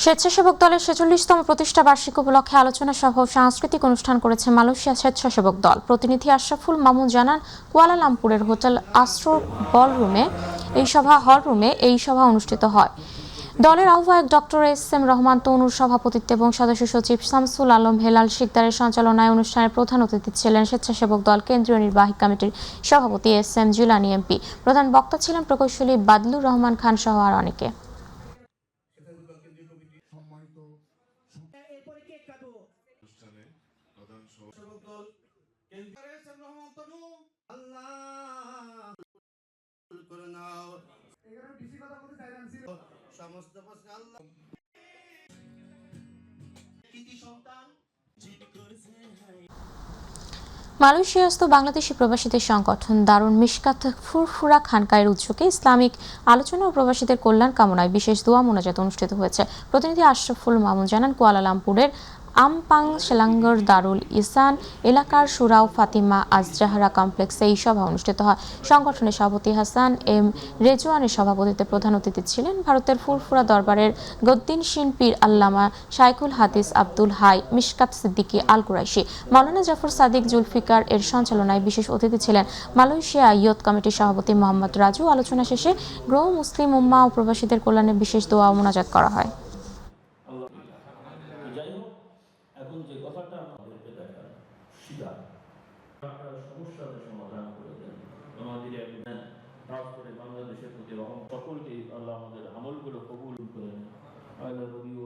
স্বেচ্ছাসেবক দলের ৪৬তম প্রতিষ্ঠা বার্ষিকী উপলক্ষে আলোচনা সভা ও সাংস্কৃতিক অনুষ্ঠান করেছে মালয়েশিয়া স্বেচ্ছাসেবক দল। প্রতিনিধি আশরাফুল মামুন জানান, কুয়ালালামপুরের হোটেল আস্ট্রো হলরুমে এই সভা অনুষ্ঠিত হয়। দলের আহ্বায়ক ডক্টর এস.এম. রহমান তনুর সভাপতিত্বে এবং সদস্য সচিব শামসুল আলম হেলাল শিকদারের সঞ্চালনায় অনুষ্ঠানের প্রধান অতিথি ছিলেন স্বেচ্ছাসেবক দল কেন্দ্রীয় নির্বাহী কমিটির সভাপতি এস.এম. জিলানী এমপি। প্রধান বক্তা ছিলেন প্রকৌশলী বাদলুর রহমান খান সহ আর অনেকে। মালয়েশিয়াস্থ বাংলাদেশি প্রবাসীদের সংগঠন দারুন মিশকাত ফুরফুরা খানকায়ের উদ্যোগে ইসলামিক আলোচনা ও প্রবাসীদের কল্যাণ কামনায় বিশেষ দোয়া মোনাজাত অনুষ্ঠিত হয়েছে। প্রতিনিধি আশরাফুল মামুন জানান, কুয়ালালামপুরের আমপাং সেলাঙ্গর দারুল ইসান এলাকার সুরাও ফাতিমা আজজাহরা কমপ্লেক্সে এই সভা অনুষ্ঠিত হয়। সংগঠনের সভাপতি হাসান এম রেজওয়ানের সভাপতিত্বে প্রধান অতিথি ছিলেন ভারতের ফুরফুরা দরবারের গদ্দিন শিন পীর আল্লামা শাইখুল হাদিস আব্দুল হাই মিশকাত সিদ্দিকী আল কুরাইশি। মাওলানা জাফর সাদিক জুলফিকার এর সঞ্চালনায় বিশেষ অতিথি ছিলেন মালয়েশিয়া ইয়ত কমিটির সভাপতি মোহাম্মদ রাজু। আলোচনা শেষে গ্রহ মুসলিম উম্মাহ ও প্রবাসীদের কল্যাণে বিশেষ দোয়া ও মোনাজাত করা হয়। এখন যে কথাটা আমাদেরকে দেখার শিকার সমস্যার সমাধান করে দেন, আমাদের কাজ করে বাংলাদেশের প্রতি সকলকে আল্লাহ আমাদের আমলগুলো কবুল করেন।